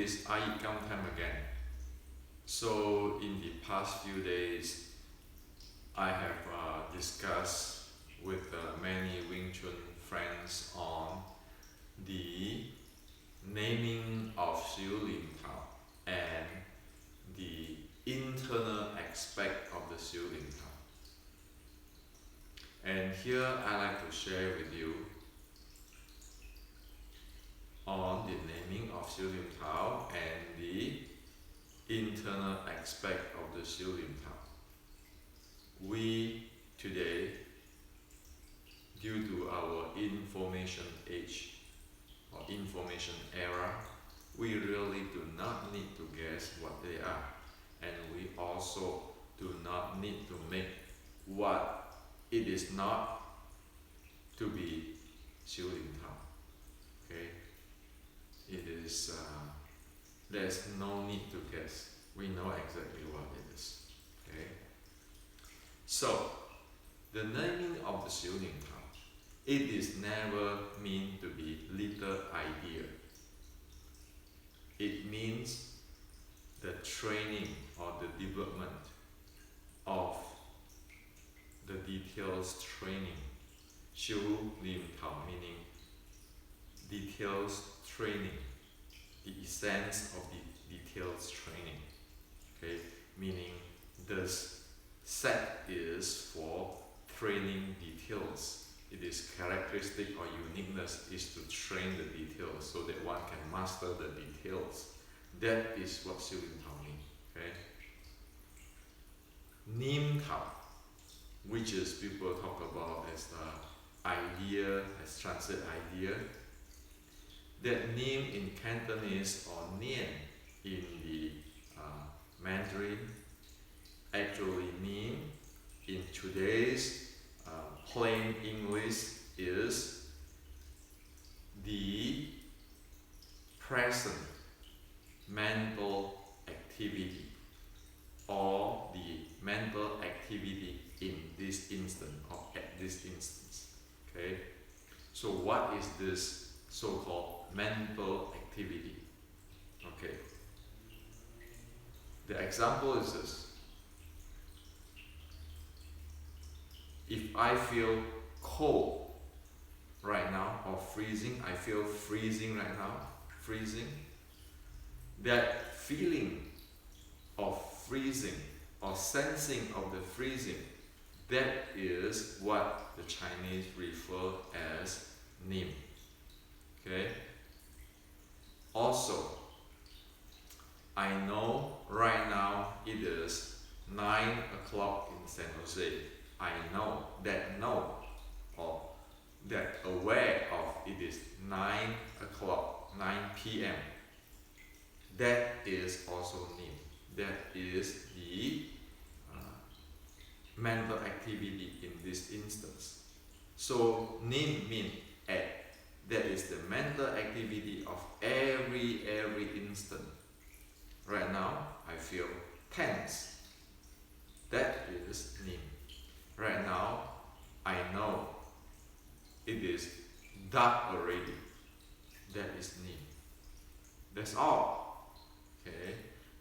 is iYikKam time again. So in the past few days, I have discussed with many Wing Chun friends on the naming of Siu Lin Tau and the internal aspect of the Siu Lin Tau. And here I like to share with you on the naming of Siu Lin Tau and the internal aspect of the Siu Lin Tau. We today, due to our information age or information era, we really do not need to guess what they are, and we also do not need to make what it is not to be Siu Lin Tau. Okay, it is. There's no need to guess. We know exactly what it is. Okay. So the naming of the Siu Lin Tau, it is never meant to be little idea. It means the training or the development of the details training. Siu Lin Tau meaning details training, the essence of the details training. Okay, meaning this set is for training details. It is characteristic or uniqueness is to train the details so that one can master the details. That is what Siu Lin Tau means. Okay. Nim Tau, which is people talk about as the idea, as transit idea. That Nim in Cantonese or Nian in the Mandarin, actually Nim in today's plain English is the present mental activity or the mental activity in this instant or at this instance. Okay, so what is this so-called mental activity? Okay, the example is this. If I feel cold right now or freezing, I feel freezing right now, freezing. That feeling of freezing or sensing of the freezing, that is what the Chinese refer as Nim. Okay. Also, I know right now it is 9 o'clock in San Jose. I know that or that aware of it is 9 o'clock, 9 p.m. That is also Nim. That is the mental activity in this instance. So Nim means at. That is the mental activity of every instant. Right now, I feel tense. That is Nim. Right now, I know it is dark already. That is Nim. That's all. Okay?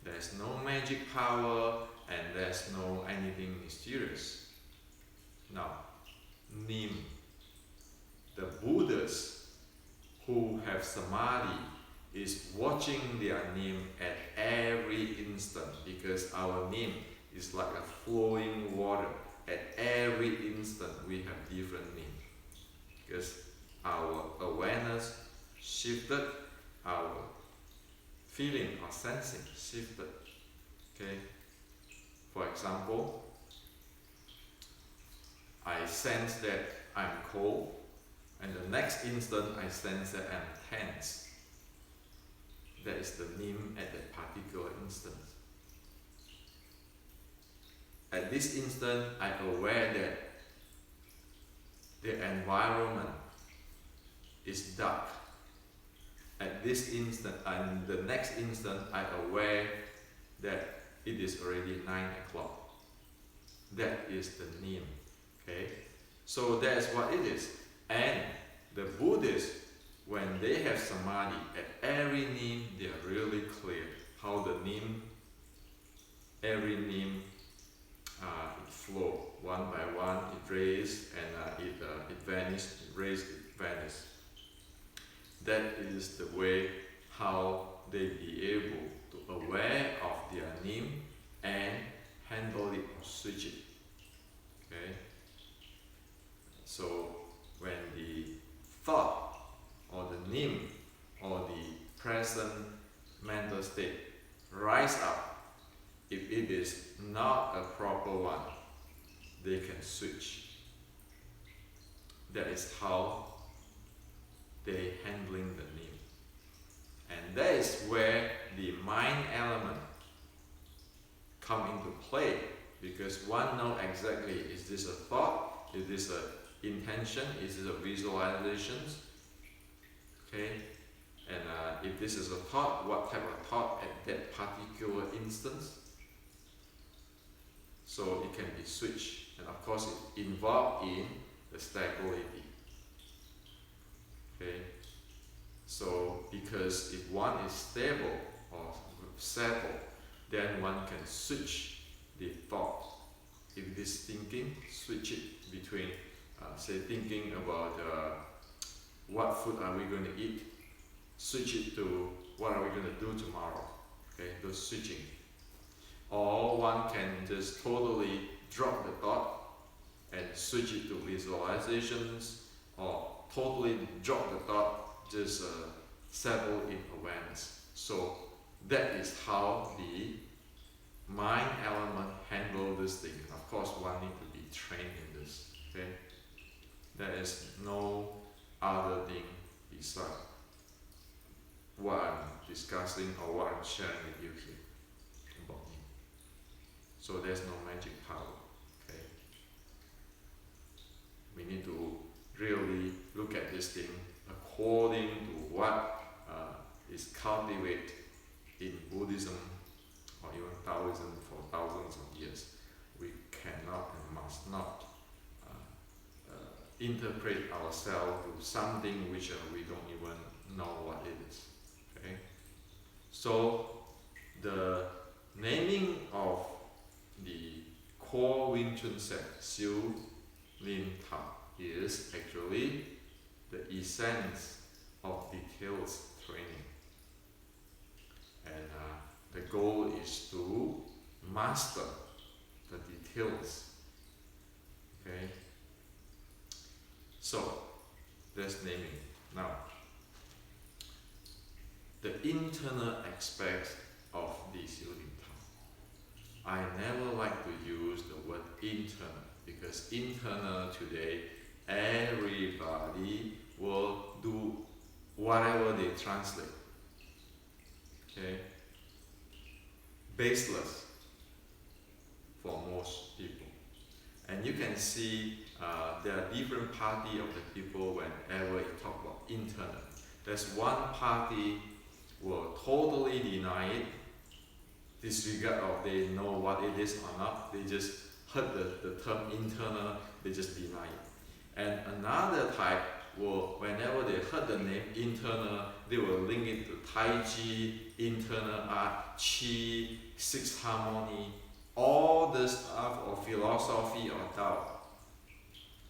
There's no magic power and there's no anything mysterious. Now, Nim. The Buddhas who have samadhi is watching their Nim at every instant, because our Nim is like a flowing water. At every instant we have different Nim, because our awareness shifted, our feeling or sensing shifted. Okay. For example, I sense that I'm cold, and the next instant I sense that I'm tense. That is the Nim at that particular instant. At this instant, I'm aware that the environment is dark. At this instant, and the next instant, I'm aware that it is already 9 o'clock. That is the Nim. Okay, so that's what it is. And the Buddhists when they have samadhi, at every nim they are really clear how the nim, every nim, it flow one by one, it raise and it vanish, it raise, it vanish. That is the way how they be able to aware of their nim and handle it or switch it. Okay? So when the thought or the nim or the present mental state rise up, if it is not a proper one, they can switch. That is how they handling the nim. And that is where the mind element come into play, because one know exactly, is this a thought, is this a intention, is this a visualizations, okay? And if this is a thought, what type of thought at that particular instance? So it can be switched, and of course it involved in the stability. Okay, so because if one is stable or settled, then one can switch the thought. If this thinking, switch it between, say, thinking about what food are we going to eat, switch it to what are we going to do tomorrow. Okay, those switching. Or one can just totally drop the thought and switch it to visualizations, or totally drop the thought, just settle in awareness. So that is how the mind element handle this thing. Of course, one need to be trained in this. Okay, there is no other thing besides what I'm discussing or what I'm sharing with you here about me. So there's no magic power. Okay, we need to really look at this thing according to what is cultivated in Buddhism or even Taoism for thousands of years. We cannot and must not interpret ourselves to something which we don't even know what it is. Okay? So the naming of the core Wing Chun sect, Siu Lin Tau, is actually the essence of details training. And the goal is to master the details. Okay? So, that's naming. Now, the internal aspects of the Siu Lin Tau. I never like to use the word internal, because internal today, everybody will do whatever they translate. Okay? Baseless for most people. And you can see there are different party of the people whenever you talk about internal. There's one party will totally deny it, disregard of they know what it is or not, they just heard the term internal, they just deny it. And another type will, whenever they heard the name internal, they will link it to Tai Chi, internal art, Qi, six harmony, all the stuff or philosophy or Tao.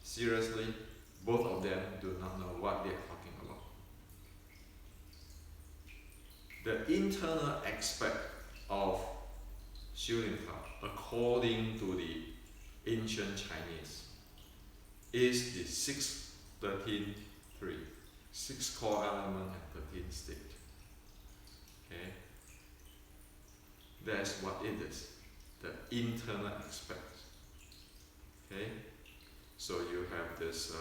Seriously, both of them do not know what they are talking about. The internal aspect of Siu Lin Tau, according to the ancient Chinese, is the 6-13-3, 6 core element and 13 state. Okay, that's what it is, the internal aspect. Okay, so you have this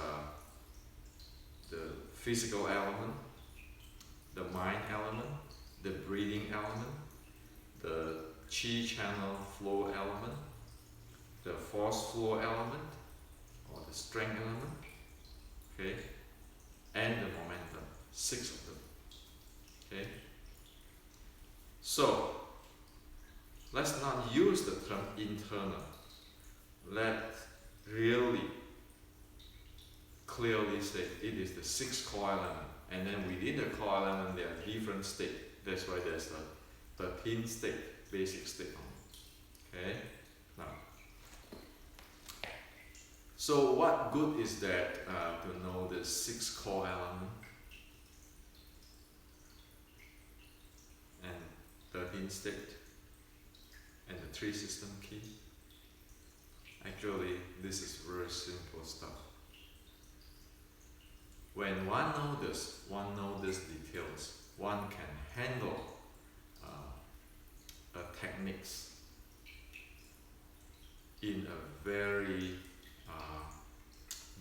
the physical element, the mind element, the breathing element, the chi channel flow element, the force flow element, or the strength element, okay, and the momentum, 6 of them. Okay, so let's not use the term internal. Let's really clearly say it is the 6 core element And then within the core element, there are different states. That's why there's a 13 state, basic state. Okay? Now, so what good is that to know the 6 core element and 13 state and the 3 system key? Actually, this is very simple stuff. When one knows these details, one can handle techniques in a very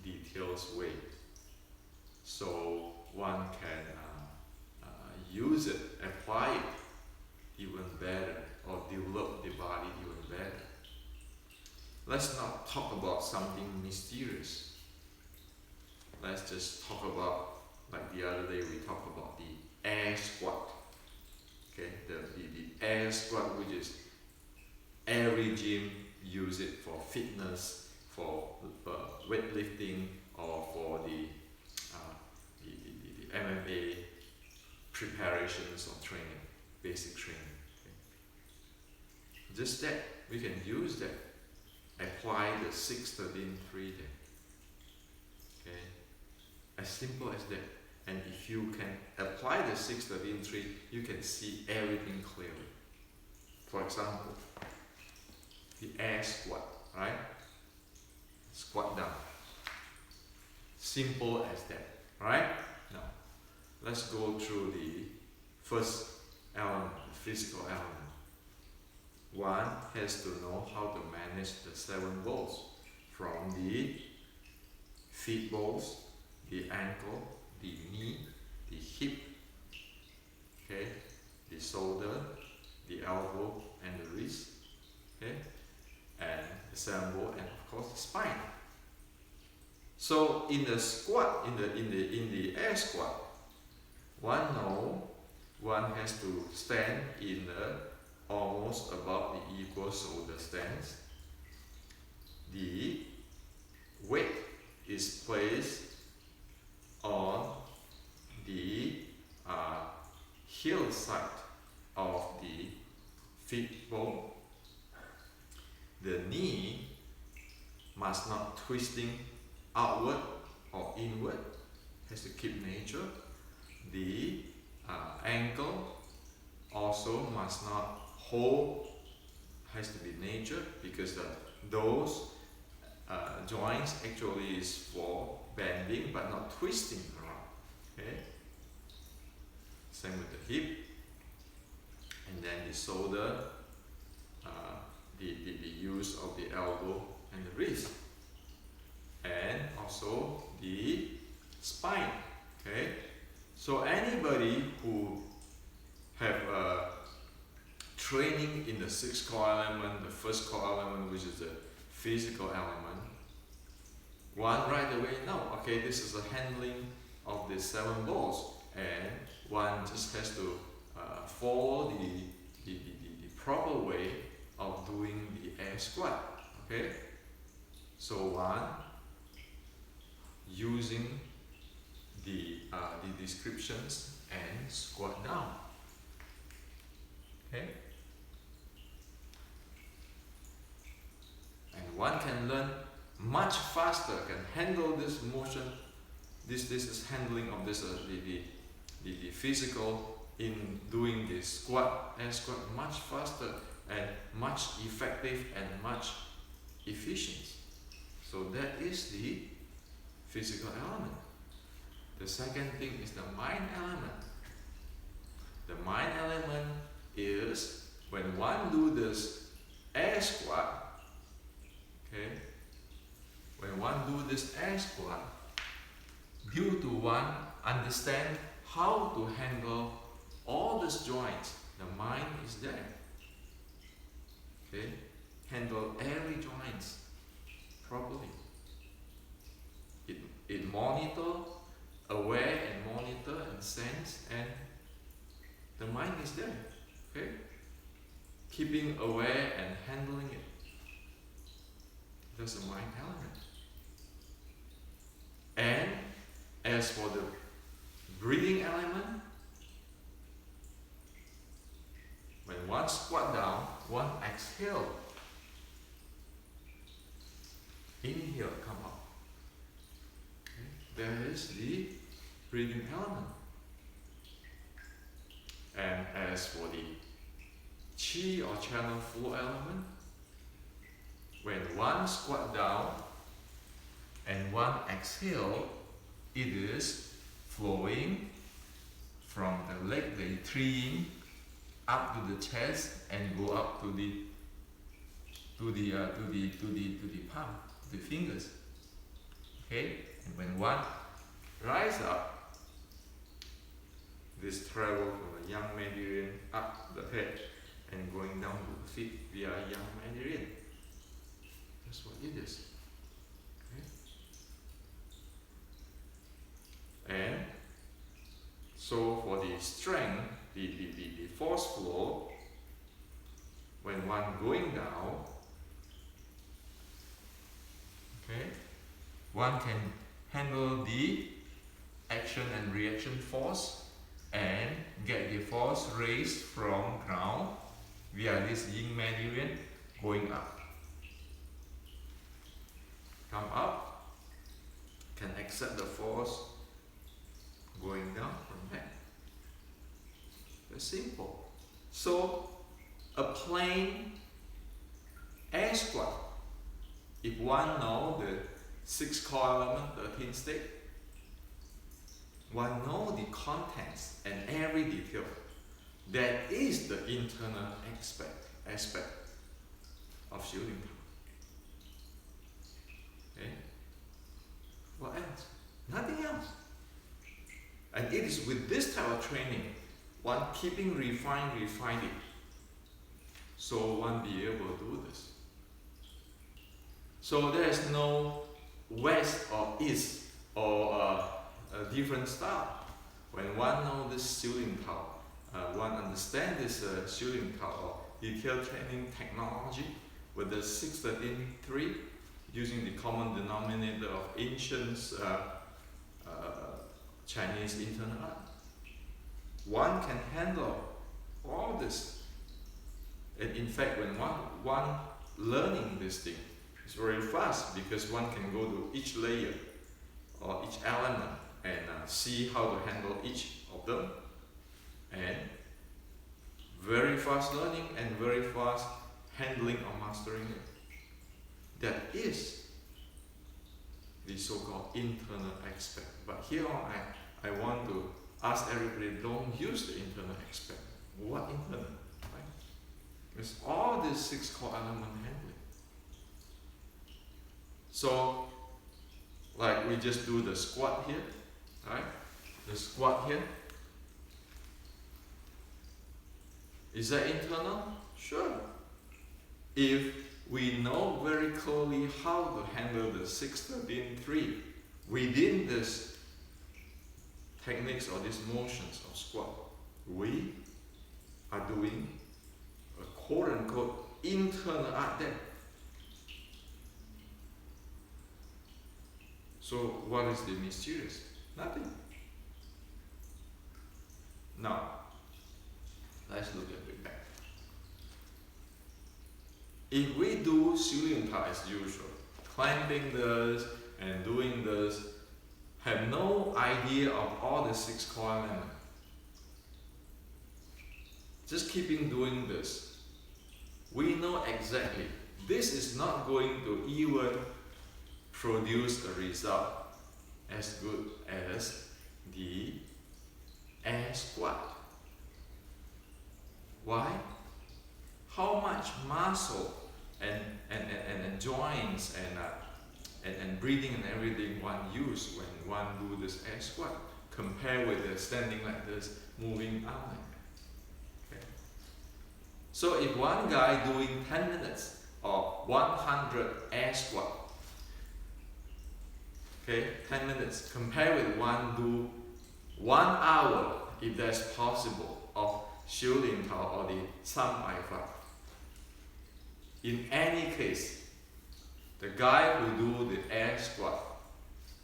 detailed way. So one can use it, apply it even better, or develop the body even better. Let's not talk about something mysterious. Let's just talk about, like the other day we talked about the air squat. Okay, the air squat, which is every gym use it for fitness, for weightlifting, or for the MMA preparations or training, basic training. Okay. Just that, we can use that, apply the 6-13-3 there. Okay, as simple as that. And if you can apply the 6-13-3, you can see everything clearly. For example, the air squat, right? Squat down. Simple as that, right? Now, let's go through the first element, the physical element. One has to know how to manage the 7 balls, from the feet balls, the ankle, the knee, the hip, okay, the shoulder, the elbow, and the wrist, okay, and the 7 ball, and of course the spine. So in the squat, in the air squat, one has to stand in almost about the equal shoulder stance. The weight is placed on the heel side of the feet bone. The knee must not twisting outward or inward, has to keep nature. The ankle also must not hold, has to be nature, because those joints actually is for bending but not twisting around. Okay. Same with the hip, and then the shoulder, the use of the elbow and the wrist, and also the spine. Okay. So anybody who have training in the 6 core element, the first core element, which is the physical element, one right away know, okay, this is a handling of the 7 balls, and one just has to follow the proper way of doing the air squat. Okay, so one using the descriptions and squat down. Okay, and one can learn much faster, can handle this motion. This is handling of this the physical in doing the squat and squat much faster and much effective and much efficient. So that is the physical element. The second thing is the mind element. The mind element is when one do this air squat. Okay, when one do this air squat, due to one understand how to handle all these joints, the mind is there. Okay, handle every joints properly. It monitor, aware and monitor and sense, and the mind is there. Okay, keeping aware and handling it. That's the mind element. And as for the breathing element. When one squat down, one exhale. Inhale, come up. Okay. There is the breathing element. And as for the chi or channel flow element, when one squat down and one exhale, it is flowing from the leg, the tree, up to the chest and go up to the palm, the fingers. Okay, and when one rise up, this travel from the yang Mandarin up the head and going down to the feet via yang Mandarin. That's what it is. Okay. And so for the strength, the force flow, when one going down, okay, one can handle the action and reaction force and get the force raised from ground via this yin Mandarin going up. Come up, can accept the force going down from there. Very simple. So a plain air squat, if one knows the 6 core element, 13 state, one knows the contents and every detail. That is the internal aspect of Siu Lin Tau. Okay? What else? Nothing else. And it is with this type of training, one keeping refining, so one be able to do this. So there is no west or east or a different style. When one knows this Siu Lin Tau, one understands this Siu Lin Tau or detailed training technology with the 613.3 using the common denominator of ancient Chinese internal art. One can handle all this. And in fact, when one learning this thing, it's very fast because one can go to each layer or each element and see how to handle each of them. And very fast learning and very fast handling or mastering it. That is the so-called internal aspect. But here on, I want to ask everybody, don't use the internal aspect. What internal? Right? It's all these 6 core element handling. So, like we just do the squat here, right? The squat here. Is that internal? Sure. If we know very clearly how to handle the 613.3 within this techniques or these motions of squat, we are doing a quote-unquote internal art there. So what is the mysterious? Nothing. Now, let's look a bit back. If we do Siu Lin Tau as usual, climbing this and doing this, have no idea of all the 6 core elements, just keeping doing this, we know exactly this is not going to even produce a result as good as the air squat. Why? How much muscle and joints and breathing and everything one use when one do this air squat compared with the standing like this, moving out like that. Okay. So if one guy doing 10 minutes or 100 air squat, okay, 10 minutes, compared with one do 1 hour, if that's possible, of Siu Lin Tau or the Sam Pai Fa. In any case, the guy who do the air squat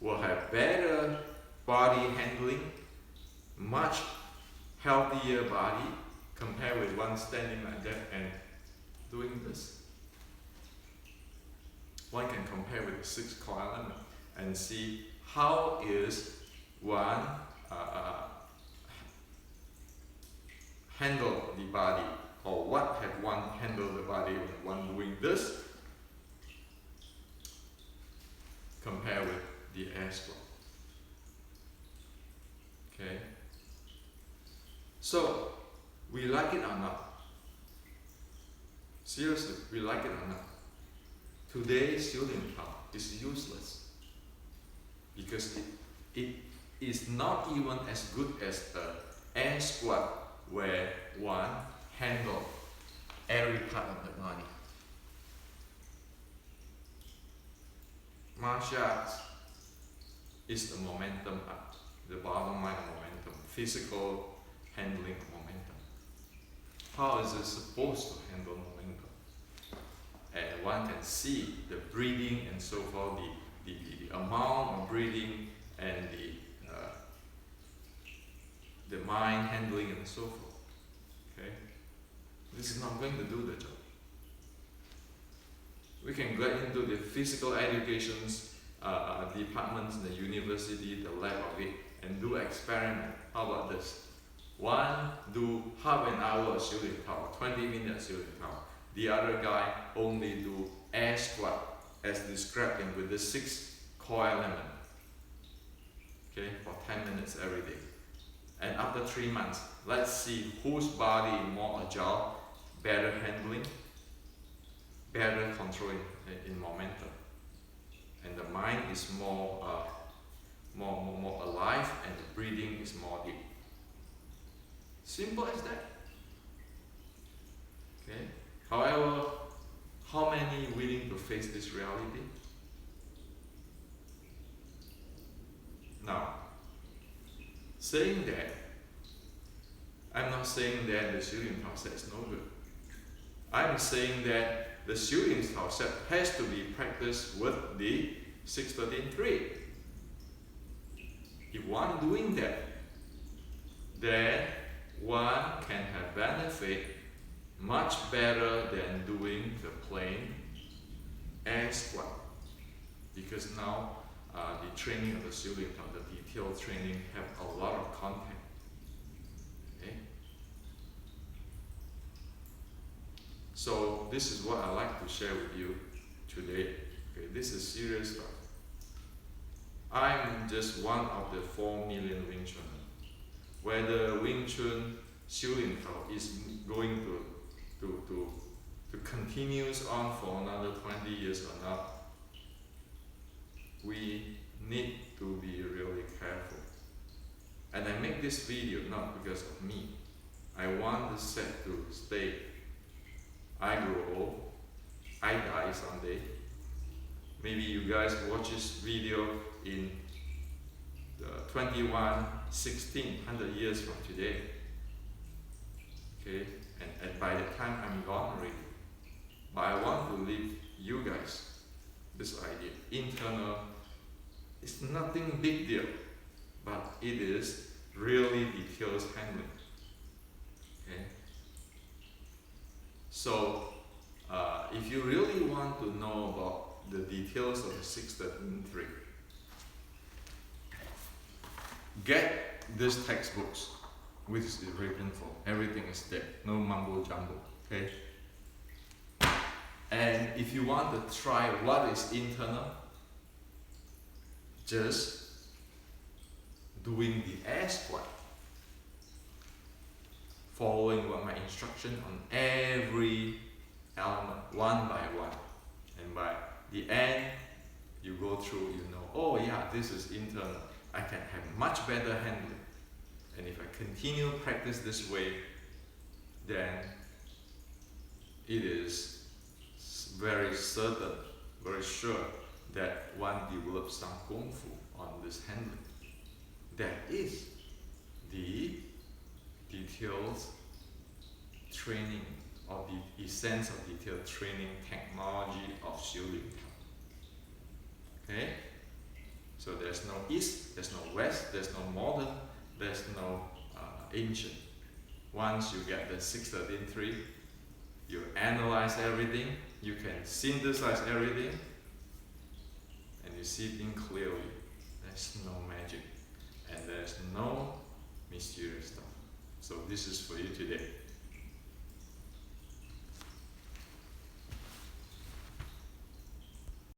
will have better body handling much healthier body compared with one standing like that and doing this. One can compare with the 6 core element and see how is one handle the body, or what have one handled the body when one doing this compare with the air squat. Okay, so we like it or not? Seriously, we like it or not? Today, Siu Lin Tau is useless because it is not even as good as an air squat where one handles every part of the body. Martial arts is the momentum art, the bottom line momentum, physical handling of momentum. How is it supposed to handle momentum? And one can see the breathing and so forth, the amount of breathing and the mind handling and so forth. Okay, this is not going to do the job. We can get into the physical education's departments in the university, the lab of it, and do experiment. How about this? One do half an hour of Siu Lin Tau, 20 minutes Siu Lin Tau. The other guy only do air squat as described in with the 6 core element. Okay, for 10 minutes every day. And after 3 months, let's see whose body is more agile, better handling, better controlling in momentum, and the mind is more alive, and the breathing is more deep. Simple as that. Okay. However, how many willing to face this reality? Now, saying that, I'm not saying that the Siu Lin Tau set is no good. I'm saying that the Siu Lin Tau set has to be practiced with the 6-13-3. If one doing that, then one can have benefit much better than doing the plain air squat. Because now the training of the Siu Lin Tau, the detailed training, have a lot of content. Okay? So this is what I like to share with you today. Okay, this is serious stuff. I'm just one of the 4 million Wing Chun. Whether Wing Chun Siu Lin Tau is going to continues on for another 20 years or not, we need to be really careful. And I make this video not because of me. I want the set to stay. I grow old, I die someday. Maybe you guys watch this video in 100 years from today. Okay, and by that time I'm gone already. But I want to leave you guys this idea. Internal, it's nothing big deal, but it is really details handling. Okay. So if you really want to know about the details of the 6-13-3, get these textbooks, which is written for. Everything is there, no mumbo jumbo. Okay. And if you want to try what is internal, just doing the air squat, following what my instruction on every element one by one, and by the end you go through, you know, oh yeah, this is internal. I can have much better handling, and if I continue practice this way, then it is very certain, very sure that one develops some kung fu on this handling. That is the detailed training, or the essence of detailed training technology of Siu Lin Tau. Okay? So there's no East, there's no West, there's no modern, there's no ancient. Once you get the 613.3, you analyze everything, you can synthesize everything, and you see things clearly. There's no magic, and there's no mysterious stuff. So this is for you today.